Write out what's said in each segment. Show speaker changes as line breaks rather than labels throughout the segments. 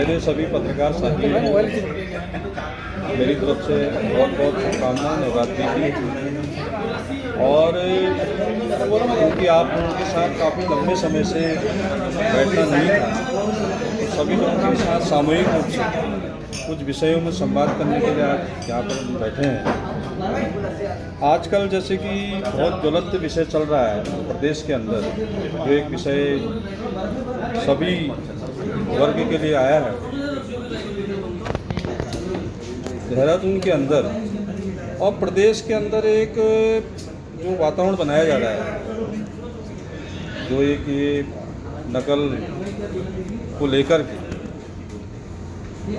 मेरे सभी पत्रकार साथियों को मेरी तरफ से बहुत बहुत शुभकामनाएं नवरात्रि की। और क्योंकि आप लोगों के साथ काफ़ी लंबे समय से बैठना नहीं था, तो सभी लोगों के साथ सामूहिक रूप से कुछ विषयों में संवाद करने के लिए आज यहाँ पर हम बैठे हैं। आजकल जैसे कि बहुत ज्वलंत विषय चल रहा है प्रदेश के अंदर, जो एक विषय सभी वर्ग के लिए आया है देहरादून के अंदर और प्रदेश के अंदर, एक जो वातावरण बनाया जा रहा है, जो एक ये नकल को लेकर के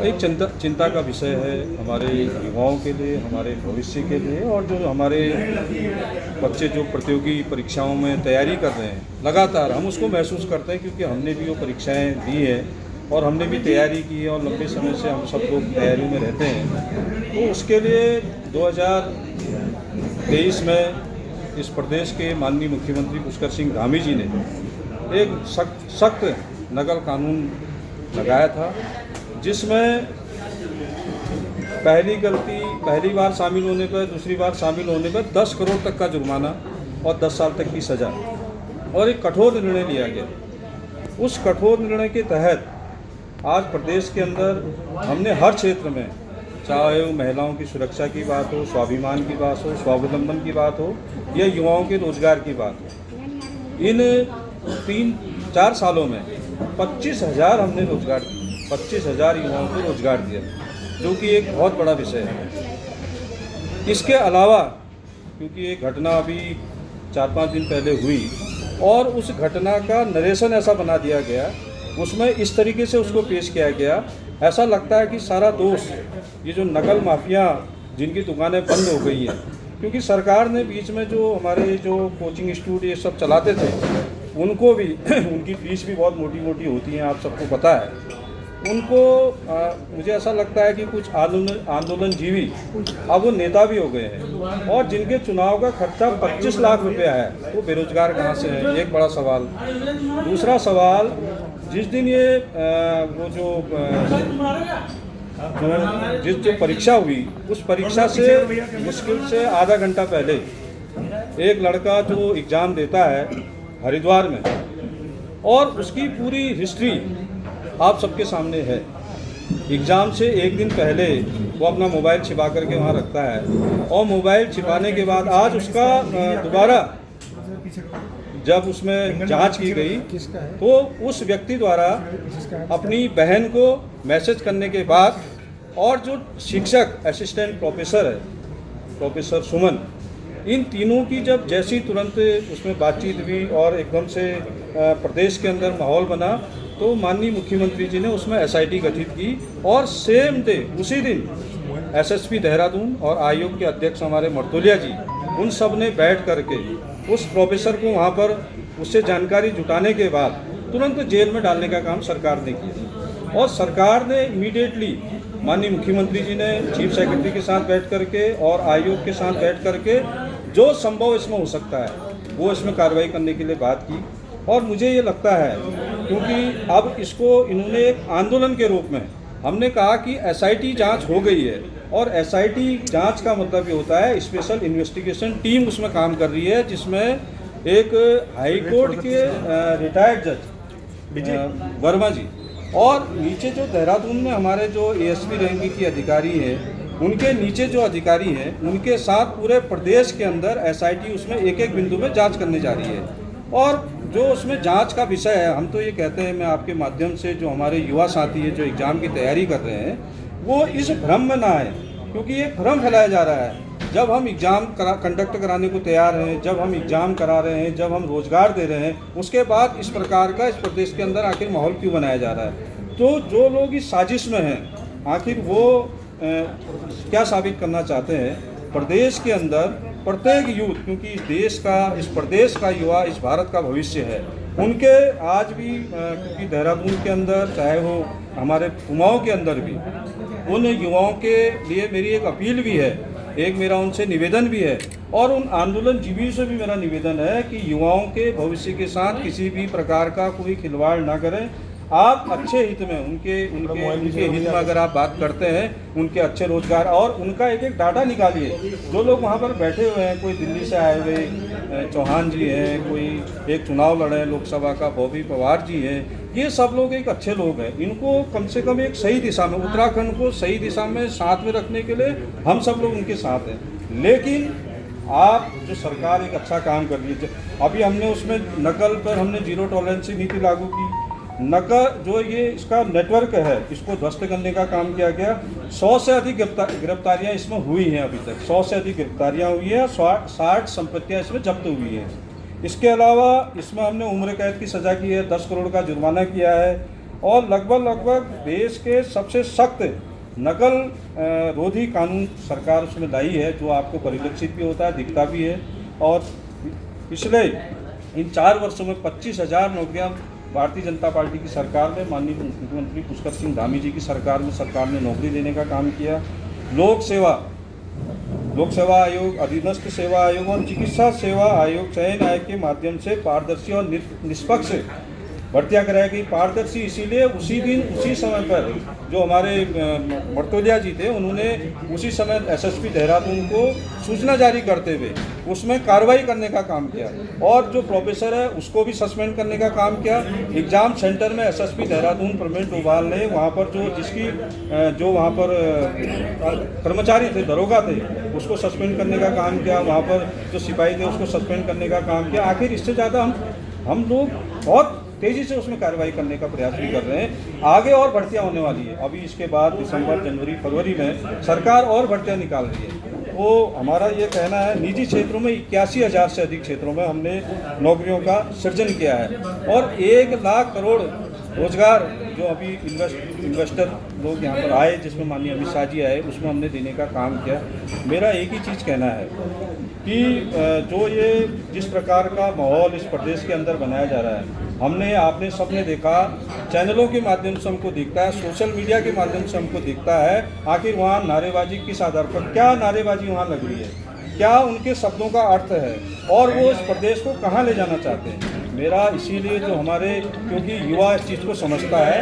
एक चिंता का विषय है हमारे युवाओं के लिए, हमारे भविष्य के लिए। और जो हमारे बच्चे जो प्रतियोगी परीक्षाओं में तैयारी कर रहे हैं लगातार, हम उसको महसूस करते हैं क्योंकि हमने भी वो परीक्षाएं दी है और हमने भी तैयारी की है और लंबे समय से हम सब लोग तैयारी में रहते हैं। तो उसके लिए 2023 में इस प्रदेश के माननीय मुख्यमंत्री पुष्कर सिंह धामी जी ने एक सख्त नकल कानून लगाया था, जिसमें पहली बार शामिल होने पर, दूसरी बार शामिल होने पर 10 करोड़ तक का जुर्माना और 10 साल तक की सज़ा, और एक कठोर निर्णय लिया गया। उस कठोर निर्णय के तहत आज प्रदेश के अंदर हमने हर क्षेत्र में, चाहे वो महिलाओं की सुरक्षा की बात हो, स्वाभिमान की बात हो, स्वावलंबन की बात हो, या युवाओं के रोजगार की बात हो, इन 3-4 सालों में 25,000 हमने रोजगार दिए, 25,000 युवाओं को रोजगार दिया, जो कि एक बहुत बड़ा विषय है। इसके अलावा क्योंकि एक घटना अभी 4-5 दिन पहले हुई और उस घटना का नरेशन ऐसा बना दिया गया, उसमें इस तरीके से उसको पेश किया गया, ऐसा लगता है कि सारा दोष ये जो नकल माफिया जिनकी दुकानें बंद हो गई हैं, क्योंकि सरकार ने बीच में जो हमारे जो कोचिंग इंस्टीट्यूट ये सब चलाते थे उनको भी उनकी फीस भी बहुत मोटी मोटी होती है, आप सबको पता है। उनको मुझे ऐसा लगता है कि कुछ आंदोलनजीवी अब वो नेता भी हो गए हैं, और जिनके चुनाव का खर्चा 25 लाख रुपया है, वो बेरोजगार कहाँ से हैं, एक बड़ा सवाल। दूसरा सवाल, जिस दिन ये वो जो परीक्षा हुई, उस परीक्षा से मुश्किल से आधा घंटा पहले एक लड़का जो एग्ज़ाम देता है हरिद्वार में, और उसकी पूरी हिस्ट्री आप सबके सामने है। एग्ज़ाम से एक दिन पहले वो अपना मोबाइल छिपा करके वहाँ रखता है, और मोबाइल छिपाने के बाद आज उसका दोबारा जब उसमें जांच की गई तो उस व्यक्ति द्वारा अपनी बहन को मैसेज करने के बाद, और जो शिक्षक असिस्टेंट प्रोफेसर है, प्रोफेसर सुमन, इन तीनों की जब जैसी तुरंत उसमें बातचीत हुई और एकदम से प्रदेश के अंदर माहौल बना, तो माननीय मुख्यमंत्री जी ने उसमें एसआईटी गठित की, और सेम डे उसी दिन एसएसपी देहरादून और आयोग के अध्यक्ष हमारे मर्तोलिया जी, उन सब ने बैठ करके उस प्रोफेसर को वहाँ पर उससे जानकारी जुटाने के बाद तुरंत जेल में डालने का काम सरकार ने किया। और सरकार ने इमीडिएटली माननीय मुख्यमंत्री जी ने चीफ सेक्रेटरी के साथ बैठ करके और आयोग के साथ बैठ करके जो संभव इसमें हो सकता है वो इसमें कार्रवाई करने के लिए बात की। और मुझे ये लगता है, क्योंकि अब इसको इन्होंने एक आंदोलन के रूप में, हमने कहा कि एसआईटी जांच हो गई है, और एसआईटी जांच का मतलब ये होता है स्पेशल इन्वेस्टिगेशन टीम उसमें काम कर रही है, जिसमें एक हाई कोर्ट के रिटायर्ड जज वर्मा जी, और नीचे जो देहरादून में हमारे जो एएसपी रैंक की अधिकारी हैं, उनके नीचे जो अधिकारी हैं, उनके साथ पूरे प्रदेश के अंदर एसआईटी उसमें एक एक बिंदु में जांच करने जा रही है। और जो उसमें जांच का विषय है, हम तो ये कहते हैं, मैं आपके माध्यम से जो हमारे युवा साथी हैं जो एग्ज़ाम की तैयारी कर रहे हैं, वो इस भ्रम में ना आए, क्योंकि एक भ्रम फैलाया जा रहा है। जब हम एग्ज़ाम कंडक्ट कराने को तैयार हैं, जब हम एग्ज़ाम करा रहे हैं, जब हम रोज़गार दे रहे हैं, उसके बाद इस प्रकार का इस प्रदेश के अंदर आखिर माहौल क्यों बनाया जा रहा है? तो जो लोग इस साजिश में हैं, आखिर वो क्या साबित करना चाहते हैं? प्रदेश के अंदर प्रत्येक यूथ, क्योंकि इस देश का, इस प्रदेश का युवा इस भारत का भविष्य है, उनके आज भी क्योंकि देहरादून के अंदर, चाहे वो हमारे कुमाऊं के अंदर भी, उन युवाओं के लिए मेरी एक अपील भी है, एक मेरा उनसे निवेदन भी है, और उन आंदोलनजीवियों से भी मेरा निवेदन है कि युवाओं के भविष्य के साथ किसी भी प्रकार का कोई खिलवाड़ ना करें। आप अच्छे हित में उनके हित में अगर आप बात करते हैं, उनके अच्छे रोजगार और उनका एक एक डाटा निकालिए। जो लोग वहाँ पर बैठे हुए हैं, कोई दिल्ली से आए हुए चौहान जी हैं, कोई एक चुनाव लड़े हैं लोकसभा का बॉबी पवार जी हैं, ये सब लोग एक अच्छे लोग हैं। इनको कम से कम एक सही दिशा में, उत्तराखंड को सही दिशा में साथ में रखने के लिए हम सब लोग उनके साथ हैं। लेकिन आप जो सरकार एक अच्छा काम कर रही है, अभी हमने उसमें नकल पर हमने जीरो टॉलरेंस नीति लागू की। नकल जो ये इसका नेटवर्क है, इसको ध्वस्त करने का काम किया गया। 100 से अधिक गिरफ्तारियां इसमें हुई हैं अभी तक, 100 से अधिक गिरफ्तारियां हुई हैं, 60 संपत्तियां इसमें जब्त हुई हैं। इसके अलावा इसमें हमने उम्र कैद की सज़ा की है, 10 करोड़ का जुर्माना किया है और लगभग देश के सबसे सख्त नकल रोधी कानून सरकार उसमें लाई है, जो आपको परिलक्षित भी होता है, दिखता भी है। और पिछले इन 4 वर्षों में 25,000 नौकरियां भारतीय जनता पार्टी की सरकार ने, माननीय मुख्यमंत्री पुष्कर सिंह धामी जी की सरकार ने नौकरी देने का काम किया। लोक सेवा आयोग, अधीनस्थ सेवा आयोग और चिकित्सा सेवा आयोग चयन आयोग के माध्यम से पारदर्शी और निष्पक्ष भर्तियां कराई गई। पारदर्शी इसीलिए उसी दिन उसी समय पर जो हमारे मर्तोलिया जी थे, उन्होंने उसी समय एसएसपी देहरादून को सूचना जारी करते हुए उसमें कार्रवाई करने का काम किया और जो प्रोफेसर है उसको भी सस्पेंड करने का काम किया। एग्ज़ाम सेंटर में एसएसपी देहरादून प्रवीण डोभाल ने वहाँ पर जो वहाँ पर कर्मचारी थे, दरोगा थे, उसको सस्पेंड करने का काम किया। वहाँ पर जो सिपाही थे उसको सस्पेंड करने का काम किया। आखिर इससे ज़्यादा हम लोग बहुत तेज़ी से उसमें कार्रवाई करने का प्रयास भी कर रहे हैं। आगे और भर्तियां होने वाली है। अभी इसके बाद दिसंबर, जनवरी, फरवरी में सरकार और भर्तियां निकाल रही है। तो हमारा ये कहना है, निजी क्षेत्रों में 81,000 से अधिक क्षेत्रों में हमने नौकरियों का सृजन किया है और 1 लाख करोड़ रोजगार जो अभी इन्वेस्टर लोग यहाँ पर आए, जिसमें माननीय अमित शाह जी आए, उसमें हमने देने का काम किया। मेरा एक ही चीज़ कहना है कि जो ये जिस प्रकार का माहौल इस प्रदेश के अंदर बनाया जा रहा है, आपने सबने देखा, चैनलों के माध्यम से हमको दिखता है, सोशल मीडिया के माध्यम से हमको दिखता है। आखिर वहाँ नारेबाजी किस आधार पर, क्या नारेबाजी वहाँ लग रही है, क्या उनके शब्दों का अर्थ है और वो इस प्रदेश को कहाँ ले जाना चाहते हैं। मेरा इसीलिए जो हमारे, क्योंकि युवा इस चीज़ को समझता है,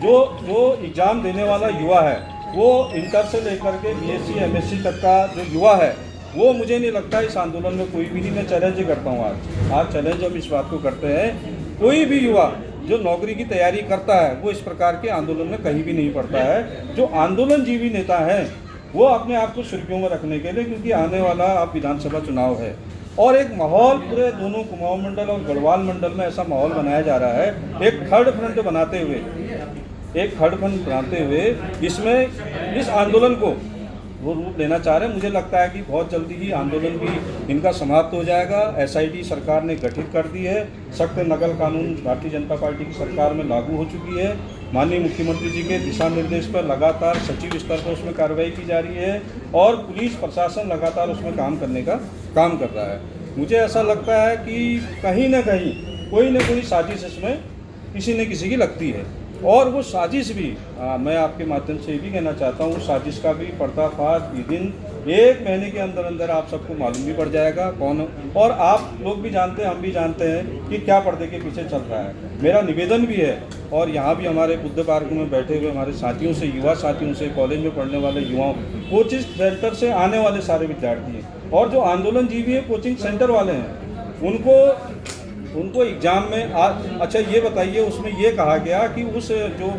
जो एग्ज़ाम देने वाला युवा है, वो इंटर से लेकर के BSc MSc तक का जो युवा है, वो मुझे नहीं लगता इस आंदोलन में कोई भी नहीं। मैं चैलेंज करता हूँ, आज चैलेंज हम इस बात को करते हैं, कोई भी युवा जो नौकरी की तैयारी करता है वो इस प्रकार के आंदोलन में कहीं भी नहीं पड़ता है। जो आंदोलनजीवी नेता हैं वो अपने आप को सुर्खियों में रखने के लिए, क्योंकि आने वाला अब विधानसभा चुनाव है और एक माहौल पूरे दोनों कुमाऊं मंडल और गढ़वाल मंडल में ऐसा माहौल बनाया जा रहा है, एक थर्ड फ्रंट बनाते हुए इसमें इस आंदोलन को वो रूप लेना चाह रहे हैं। मुझे लगता है कि बहुत जल्दी ही आंदोलन भी इनका समाप्त हो जाएगा। SIT सरकार ने गठित कर दी है, सख्त नकल कानून भारतीय जनता पार्टी की सरकार में लागू हो चुकी है। माननीय मुख्यमंत्री जी के दिशा निर्देश पर लगातार सचिव स्तर पर उसमें कार्रवाई की जा रही है और पुलिस प्रशासन लगातार उसमें काम करने का काम कर रहा है। मुझे ऐसा लगता है कि कहीं ना कहीं कोई ना कोई साजिश इसमें किसी न किसी की लगती है और वो साजिश भी मैं आपके माध्यम से ये भी कहना चाहता हूँ, उस साजिश का भी पर्दाफाश दिन 1 महीने के अंदर अंदर आप सबको मालूम भी पड़ जाएगा कौन, और आप लोग भी जानते हैं, हम भी जानते हैं कि क्या पर्दे के पीछे चल रहा है। मेरा निवेदन भी है और यहाँ भी हमारे बुद्ध पार्क में बैठे हुए हमारे साथियों से, युवा साथियों से, कॉलेज में पढ़ने वाले युवाओं, कोचिंग सेंटर से आने वाले सारे विद्यार्थी हैं और जो आंदोलन जीवी है कोचिंग सेंटर वाले हैं, उनको एग्ज़ाम में अच्छा ये बताइए, उसमें ये कहा गया कि उस जो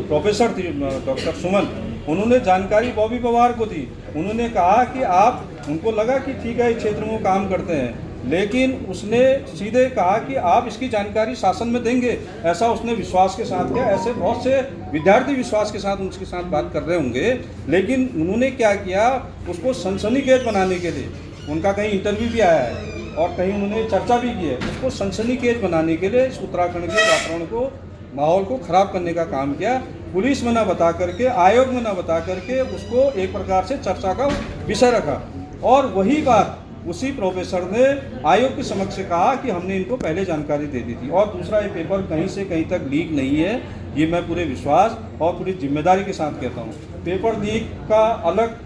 प्रोफेसर थी डॉक्टर सुमन, उन्होंने जानकारी बॉबी पवार को दी। उन्होंने कहा कि आप, उनको लगा कि ठीक है इस क्षेत्र में काम करते हैं, लेकिन उसने सीधे कहा कि आप इसकी जानकारी शासन में देंगे, ऐसा उसने विश्वास के साथ किया। ऐसे बहुत से विद्यार्थी विश्वास के साथ उसके साथ बात कर रहे होंगे, लेकिन उन्होंने क्या किया, उसको सनसनीखेज बनाने के लिए, उनका कहीं इंटरव्यू भी आया है और कहीं उन्होंने चर्चा भी की है, उसको सनसनीखेज बनाने के लिए इस उत्तराखंड के वातावरण को, माहौल को ख़राब करने का काम किया। पुलिस में ना बता करके, आयोग में ना बता करके उसको एक प्रकार से चर्चा का विषय रखा और वही बात उसी प्रोफेसर ने आयोग के समक्ष कहा कि हमने इनको पहले जानकारी दे दी थी। और दूसरा, ये पेपर कहीं से कहीं तक लीक नहीं है, ये मैं पूरे विश्वास और पूरी जिम्मेदारी के साथ कहता हूँ। पेपर लीक का अलग,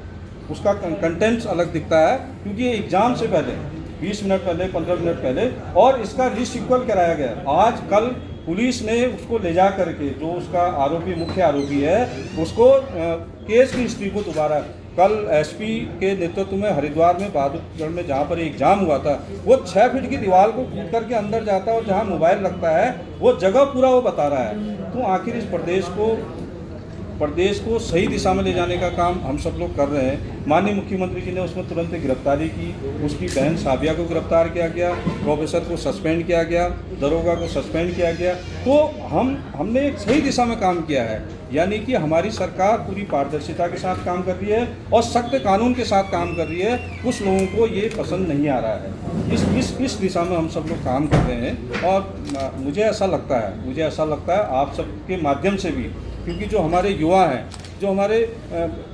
उसका कंटेंट्स अलग दिखता है, क्योंकि ये एग्ज़ाम से पहले 20 मिनट पहले, 15 मिनट पहले, और इसका रीसिक्वल कराया गया। आज कल पुलिस ने उसको ले जा करके, जो उसका आरोपी, मुख्य आरोपी है, उसको केस की हिस्ट्री को दोबारा, कल एसपी के नेतृत्व में हरिद्वार में बहादुरगढ़ में जहाँ पर एग्जाम हुआ था, वो 6 फीट की दीवार को कूद करके अंदर जाता है और जहाँ मोबाइल रखता है वो जगह पूरा वो बता रहा है। तो आखिर इस प्रदेश को सही दिशा में ले जाने का काम हम सब लोग कर रहे हैं। माननीय मुख्यमंत्री जी ने उसमें तुरंत गिरफ्तारी की, उसकी बहन साबिया को गिरफ्तार किया गया, प्रोफेसर को सस्पेंड किया गया, दरोगा को सस्पेंड किया गया। तो हमने एक सही दिशा में काम किया है, यानी कि हमारी सरकार पूरी पारदर्शिता के साथ काम कर रही है और सख्त कानून के साथ काम कर रही है। कुछ लोगों को ये पसंद नहीं आ रहा है। इस दिशा में हम सब लोग काम कर रहे हैं और मुझे ऐसा लगता है आप सबके माध्यम से भी, क्योंकि जो हमारे युवा हैं, जो हमारे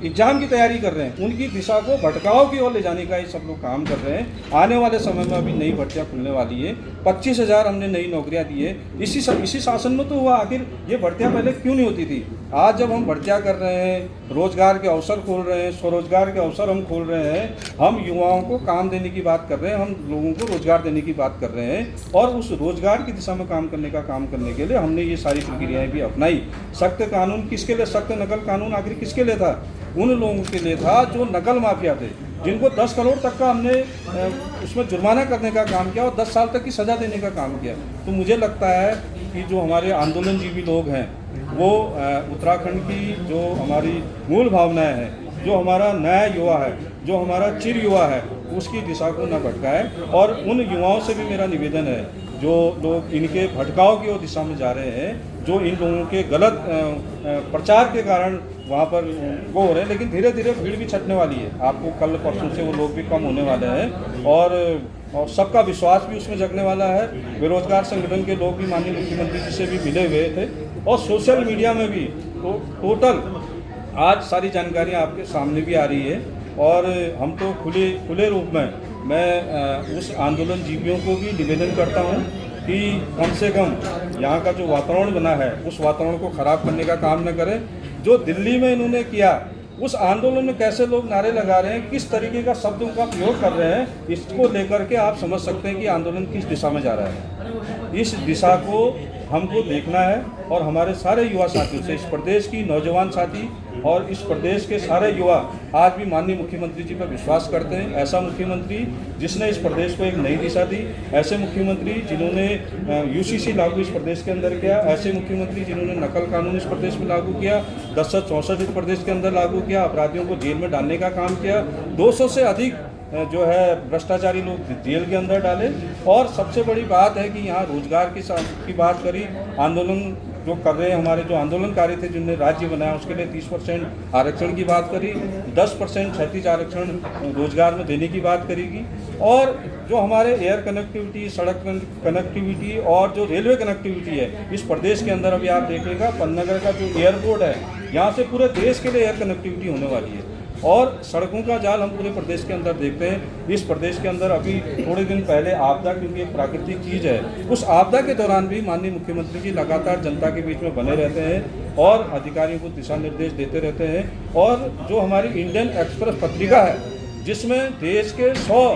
एग्ज़ाम की तैयारी कर रहे हैं, उनकी दिशा को भटकाव की ओर ले जाने का ये सब लोग काम कर रहे हैं। आने वाले समय में अभी नई भर्तियाँ खुलने वाली है, 25,000 हमने नई नौकरियाँ दी है। इसी शासन में तो हुआ। आखिर ये भर्तियाँ पहले क्यों नहीं होती थी? आज जब हम भर्तियाँ कर रहे हैं, रोजगार के अवसर खोल रहे हैं, स्वरोजगार के अवसर हम खोल रहे हैं, हम युवाओं को काम देने की बात कर रहे हैं, हम लोगों को रोजगार देने की बात कर रहे हैं, और उस रोजगार की दिशा में काम करने के लिए हमने ये सारी प्रक्रियाएँ भी अपनाई। सख्त कानून किसके लिए? सख्त नकल कानून आखिर किसके लिए था? उन लोगों के लिए था जो नकल माफिया थे, जिनको 10 करोड़ तक का हमने उसमें जुर्माना करने का काम किया और 10 साल तक की सज़ा देने का काम किया। तो मुझे लगता है कि जो हमारे आंदोलनजीवी लोग हैं, वो उत्तराखंड की जो हमारी मूल भावनाएं हैं, जो हमारा नया युवा है, जो हमारा चिर युवा है, उसकी दिशा को न भटकाए। और उन युवाओं से भी मेरा निवेदन है, जो लोग इनके भटकाव की ओर दिशा में जा रहे हैं, जो इन लोगों के गलत प्रचार के कारण वहाँ पर वो हो रहे हैं, लेकिन धीरे धीरे भीड़ भी छटने वाली है। आपको कल परसों से वो लोग भी कम होने वाले हैं और सबका विश्वास भी उसमें जगने वाला है। बेरोजगार संगठन के लोग भी माननीय मुख्यमंत्री जी से भी मिले हुए थे और सोशल मीडिया में भी तो टोटल आज सारी जानकारियाँ आपके सामने भी आ रही है। और हम तो खुले रूप में मैं उस आंदोलनजीवियों को भी निवेदन करता हूँ कि कम से कम यहाँ का जो वातावरण बना है, उस वातावरण को ख़राब करने का काम न करें। जो दिल्ली में इन्होंने किया, उस आंदोलन में कैसे लोग नारे लगा रहे हैं, किस तरीके का शब्दों का प्रयोग कर रहे हैं, इसको लेकर के आप समझ सकते हैं कि आंदोलन किस दिशा में जा रहा है। इस दिशा को हमको देखना है और हमारे सारे युवा साथियों से, इस प्रदेश की नौजवान साथी और इस प्रदेश के सारे युवा आज भी माननीय मुख्यमंत्री जी पर विश्वास करते हैं। ऐसा मुख्यमंत्री जिसने इस प्रदेश को एक नई दिशा दी, ऐसे मुख्यमंत्री जिन्होंने यूसीसी लागू इस प्रदेश के अंदर किया, ऐसे मुख्यमंत्री जिन्होंने नकल कानून इस प्रदेश में लागू किया, 1064 इस प्रदेश के अंदर लागू किया, अपराधियों को जेल में डालने का काम किया, 200 से अधिक जो है भ्रष्टाचारी लोग जेल के अंदर डाले। और सबसे बड़ी बात है कि यहाँ रोजगार की बात करी, आंदोलन जो कर रहे हैं हमारे जो आंदोलनकारी थे, जिनने राज्य बनाया, उसके लिए 30% आरक्षण की बात करी, 10% क्षैतिज आरक्षण रोजगार में देने की बात करेगी। और जो हमारे एयर कनेक्टिविटी, सड़क कनेक्टिविटी और जो रेलवे कनेक्टिविटी है इस प्रदेश के अंदर, अभी आप देखिएगा पन्नागर का जो एयरपोर्ट है, यहाँ से पूरे देश के लिए एयर कनेक्टिविटी होने वाली है। और सड़कों का जाल हम पूरे प्रदेश के अंदर देखते हैं। इस प्रदेश के अंदर अभी थोड़े दिन पहले आपदा, क्योंकि एक प्राकृतिक चीज़ है, उस आपदा के दौरान भी माननीय मुख्यमंत्री जी लगातार जनता के बीच में बने रहते हैं और अधिकारियों को दिशा निर्देश देते रहते हैं। और जो हमारी इंडियन एक्सप्रेस पत्रिका है, जिसमें देश के 100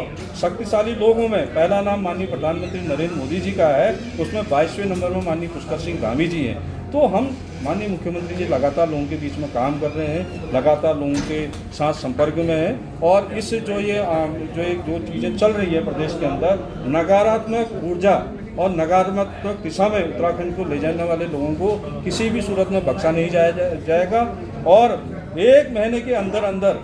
शक्तिशाली लोगों में पहला नाम माननीय प्रधानमंत्री नरेंद्र मोदी जी का है, उसमें 22वें नंबर में माननीय पुष्कर सिंह धामी जी हैं। तो हम माननीय मुख्यमंत्री जी लगातार लोगों के बीच में काम कर रहे हैं, लगातार लोगों के साथ संपर्क में हैं। और इस जो चीज़ें चल रही है प्रदेश के अंदर, नकारात्मक ऊर्जा और नकारात्मक दिशा में उत्तराखंड को ले जाने वाले लोगों को किसी भी सूरत में बख्शा नहीं जाएगा। और 1 महीने के अंदर अंदर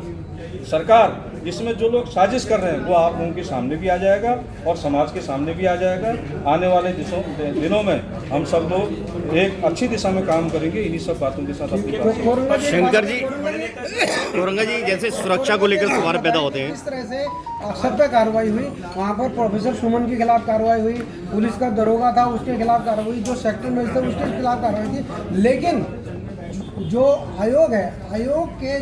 सरकार इसमें जो लोग साजिश कर रहे हैं वो आप लोगों के सामने भी आ जाएगा और समाज के सामने भी आ जाएगा। आने वाले दिनों में हम सब लोग एक अच्छी दिशा में काम करेंगे। इन्हीं सब बातों के साथ अपनी बात
शंकर जी, औरंगा जी, जैसे सुरक्षा को लेकर सवाल पैदा होते हैं,
इस तरह से सब पे कार्रवाई हुई। वहाँ पर प्रोफेसर सुमन के खिलाफ कार्रवाई हुई, पुलिस का दरोगा था उसके खिलाफ कार्रवाई हुई, जो सेक्टर मजिस्ट्रेट उसके खिलाफ कार्रवाई थी। लेकिन जो आयोग है, आयोग के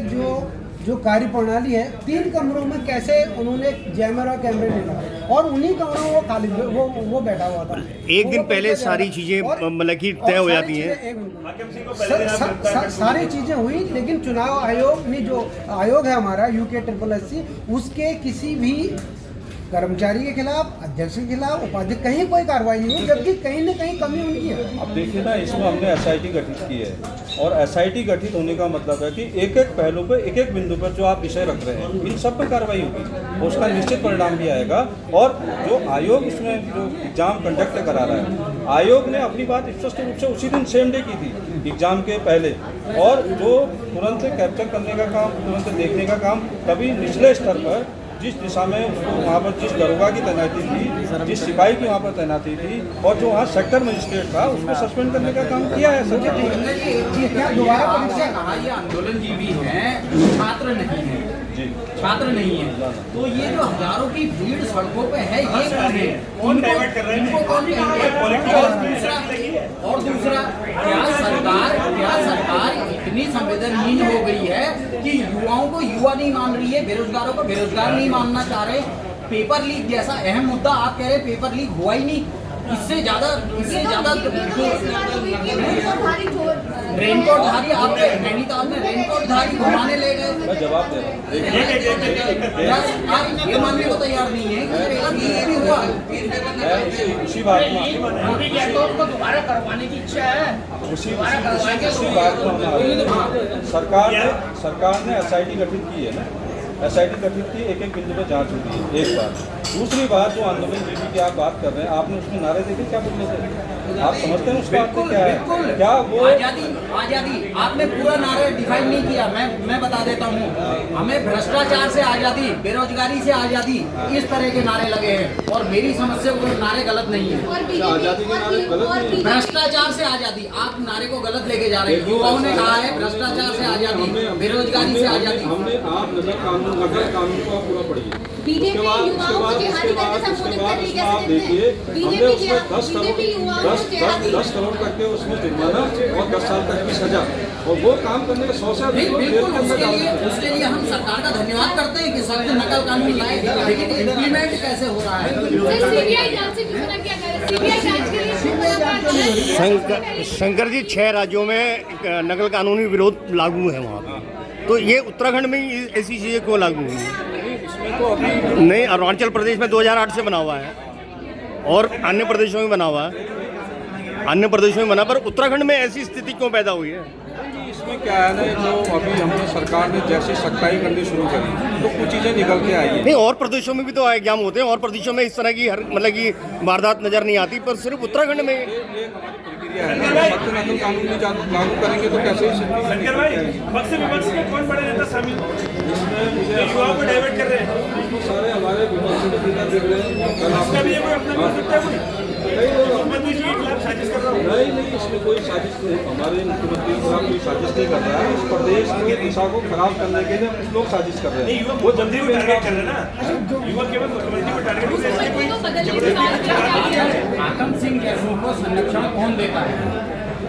जो कार्य प्रणाली है, 3 कमरों में कैसे उन्होंने कैमरा कैमरे लगा और उन्हीं कमरों में वो खाली वो बैठा हुआ था।
एक दिन पहले सारी चीजें मतलब कि तय हो जाती हैं,
सारी चीजें हुई। लेकिन चुनाव आयोग ने, जो आयोग है हमारा UK SSS, उसके किसी भी कर्मचारी के खिलाफ, अध्यक्ष के खिलाफ, उपाध्यक्ष, कहीं कोई कार्रवाई नहीं हुई, जबकि कहीं न कहीं कमी उनकी है।
अब देखिए ना, इसमें हमने SIT गठित की है और SIT गठित होने का मतलब है कि एक एक पहलू पे, एक एक बिंदु पर जो आप विषय रख रहे हैं, इन सब पर कार्रवाई होगी और उसका निश्चित परिणाम भी आएगा। और जो आयोग इसमें जो एग्जाम कंडक्ट करा रहा है, आयोग ने अपनी बात स्पष्ट रूप से उसी दिन सेम डे की थी एग्जाम के पहले, और जो तुरंत कैप्चर करने का काम, तुरंत देखने का काम, तभी निचले स्तर पर जिस दिशा में उसको वहाँ पर जिस दरोगा की तैनाती थी, जिस सिपाही की वहाँ पर तैनाती थी और जो वहाँ सेक्टर मजिस्ट्रेट था, उसको सस्पेंड करने का काम किया है सर।
क्या दोबारा परीक्षा?
कहा ये आंदोलनजीवी हैं, छात्र नहीं है
जी,
छात्र नहीं है, तो ये जो हजारों की भीड़ सड़कों पे है, ये कौन है? कौन डाइवर्ट कर रहे हैं? इनको कौन कहेंगे? और दूसरा क्या सरकार इतनी संवेदनहीन हो गई है कि युवाओं को युवा नहीं मान रही है, बेरोजगारों को बेरोजगार नहीं मानना चाह रहे? पेपर लीक जैसा अहम मुद्दा आप कह रहे हैं पेपर लीक हुआ ही नहीं, इससे ज्यादा रेनकोटधारी आपके नैनीताल में रेनकोटधारी घुमाने ले गए।
मैं जवाब दे रहा हूँ।
ये मानने को तैयार नहीं है कि पेपर लीक भी हुआ।
मैं उसी बात में
दोबारा करवाने की इच्छा है।
उसी बात को हम आ रहे हैं। सरकार ने SIT गठित की है ना, SIT गठित की, एक एक बिंदु पर जांच होती है, एक बात। दूसरी बात, जो आंदोलनजीवी की आप बात कर रहे हैं, आपने उसमें नारे देखे क्या बोल रहे थे? आप समझते हैं उसका अर्थ क्या है? क्या वो
आजादी आपने पूरा नारा डिफाइन नहीं किया। मैं बता देता हूँ, हमें भ्रष्टाचार से आजादी, बेरोजगारी से आजादी, इस तरह के नारे लगे हैं और मेरी समझ से वो नारे गलत नहीं है।
आजादी के नारे गलत नहीं,
भ्रष्टाचार से आजादी, आप नारे को गलत लेके जा रहे हैं। युवाओं ने कहा है भ्रष्टाचार से आजादी, बेरोजगारी से आजादी।
हमने आप नगर कानून को आप पूरा पढ़िए,
बीजेपी युवाओं को जिहादी करके संबोधित कर रही है।
आप देखिए, हमने उसमें 10 करोड़ तक के उसमें जुर्माना और 10 साल तक की सजा, और वो काम करने के 100 से अधिक लोग जेल के अंदर डालते हैं।
उसके लिए हम सरकार का धन्यवाद करते हैं कि सख्त नकल कानून लाए, लेकिन इम्प्लीमेंट कैसे हो रहा है?
सीबीआई जांच से क्यों ना क्या करे? सीबीआई जांच के लिए क्यों बड़ा
शंकर जी, 6 राज्यों में नकल कानूनी विरोध लागू है वहाँ पर, तो ये उत्तराखंड में ही ऐसी चीज़ें क्यों लागू हुई?
इसमें तो अभी
नहीं, अरुणाचल प्रदेश में 2008 से बना हुआ है और अन्य प्रदेशों में बना हुआ है, अन्य प्रदेशों में बना, पर उत्तराखंड में ऐसी स्थिति क्यों पैदा हुई है?
इसमें क्या है ना, जो अभी हमने सरकार ने जैसी सख्ताई करनी शुरू करी तो कुछ चीज़ें निकल के आई है।
नहीं, और प्रदेशों में भी तो एग्जाम होते हैं, और प्रदेशों में इस तरह की मतलब की वारदात नजर नहीं आती, पर सिर्फ उत्तराखंड में
ये प्रक्रिया है ना, सख्त नकल कानून नहीं लागू करेंगे तो कैसे ही
शंकर भाई, पक्ष से विपक्ष में कौन बड़े नेता शामिल
इसमें मुझे
युवाओं को डाइवर्ट कर रहे हैं?
इसमें सारे हमारे विपक्ष के नेता दिख रहे हैं। कल
इसका
आपने
भी ये कोई अपना कर सकता है कोई? मुख्यमंत्री जी के खिलाफ साजिश कर रहा हूँ।
नहीं, इसमें कोई साजिश नहीं, हमारे मुख्यमंत्री के खिलाफ कोई साजिश नहीं कर रहा है। इस प्रदेश की दिशा को खराब करने के लिए कुछ लोग साजिश कर रहे
नहीं,
हैं।
युवा
वो
मुख्यमंत्री को टारगेट कर रहे हैं ना, युवा केवल मुख्यमंत्री को टारगेट कर रहे हैं।
आतंक सिंह जैसों को संरक्षण कौन देता है?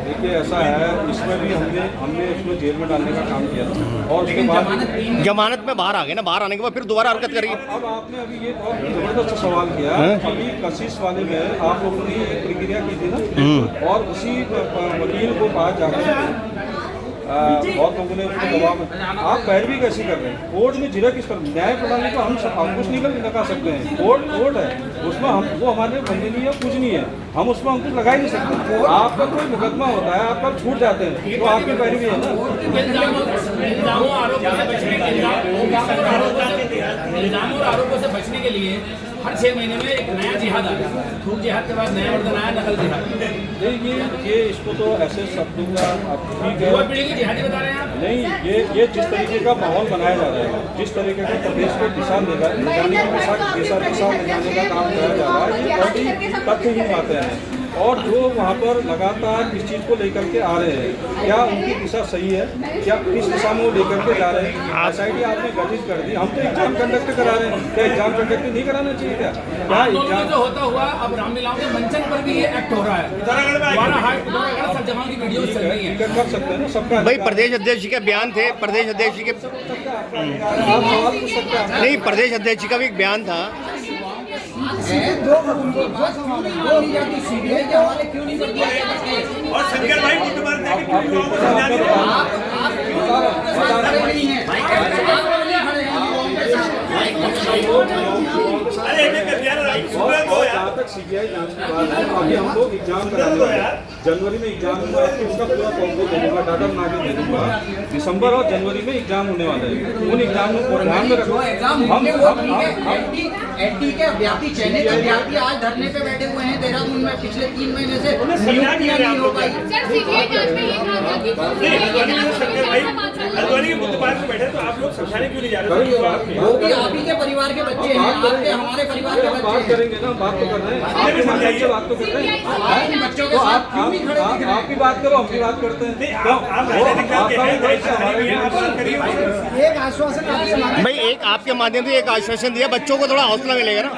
देखिए, ऐसा है, इसमें भी हमने इसमें जेल में डालने का काम किया था और उसके बाद
जमानत में बाहर आ गए ना, बाहर आने के बाद फिर दोबारा हरकत करेंगे।
अब आपने अभी ये बहुत जबरदस्त सवाल किया। अभी कशिश वाले में आप लोगों ने एक प्रक्रिया की थी ना, और उसी वकील को पास जाकर बहुत लोगों ने उसको जवाब, आप पैरवी कैसी कर रहे हैं? कोर्ट में जिरह किस पर? न्याय प्रणाली को हम कुछ नहीं लगा सकते हैं। कोर्ट है, उसमें हम वो हमारे वंदनीय कुछ नहीं है, हम उसमें अंकुश लगा ही नहीं सकते। आपका कोई मुकदमा होता है, आप कल छूट जाते हैं तो आपकी पैरवी है ना।
इल्जामों और आरोपों से बचने के लिए हर 6 महीने में एक नया जिहाद आ गया। थूक जिहाद के बाद नया वर्जन आया, नकल जिहाद।
नहीं, ये इसको तो ऐसे शब्दों का अब ठीक
युवा
है,
पीढ़ी की जिहादी बता रहे हैं आप?
नहीं, ये जिस तरीके का माहौल बनाया जा रहा है, जिस तरीके का प्रदेश को दिशा ले जाने का काम कराया जा रहा है, ये बड़ी तथ्यहीन बातें हैं। और जो वहाँ पर लगातार इस चीज़ को लेकर के आ रहे हैं, क्या उनकी दिशा सही है? क्या किस दिशा में वो लेकर के जा रहे हैं? SIT आपने गठित कर दी, हम तो एग्जाम कंडक्ट करा रहे हैं, क्या एग्जाम कंडक्ट नहीं कराना चाहिए? क्या
आंदोलन में जो होता हुआ, अब रामलीलाओं के मंचन पर भी ये एक्ट हो रहा है। सब जगह की वीडियो चल रही है,
कर सकते हैं ना सबका।
भाई, प्रदेश अध्यक्ष के बयान थे, प्रदेश अध्यक्ष के
आप सवाल पूछ सकते हैं।
नहीं, प्रदेश अध्यक्ष का भी एक बयान था।
सीबीआई के हवाले क्यों नहीं कर दिया?
और शंकर भाई गुटबार देके क्यों युवाओं को समझा नहीं रहे?
आप क्यों युवाओं के साथ खड़े नहीं हैं? आप क्यों नहीं खड़े हैं युवाओं के साथ?
अरे
जनवरी में एग्जाम में आपको उसका पूरा कॉम्बो दे दूंगा, डाटा बना के दे दूंगा। दिसंबर और जनवरी में एग्जाम होने वाले हैं, उन एग्जाम को ध्यान में रखो।
जो एग्जाम होंगे वो ठीक है। एडी के अभ्यर्थी, चयनित अभ्यर्थी आज धरने पे बैठे हुए हैं देहरादून में, पिछले 3 महीने से नियुक्तियां नहीं हो पाई।
सर सीबीआई जांच में ये कहा गया कि
हल्द्वानी के मुद्दे पर बैठे तो आप लोग समझाने क्यों नहीं जा रहे?
वो भी आप ही के परिवार के बच्चे हैं, आपके हमारे परिवार के
बात
बच्चे हैं।
करेंगे ना, बात तो कर रहे हैं, आपके माध्यम से बात तो कर रहे हैं।
आप इन बच्चों के
तो
साथ क्यों नहीं खड़े दिख रहे हैं?
आप भी बात करो, हम भी बात करते हैं।
आप राजनीतिक दल के हैं, दायित्व हमारे भी हैं, आप बात करिए।
एक आश्वासन आपसे मांगे।
भाई एक आपके माध्यम से एक आश्वासन दिया, बच्चों को थोड़ा हौसला मिलेगा ना।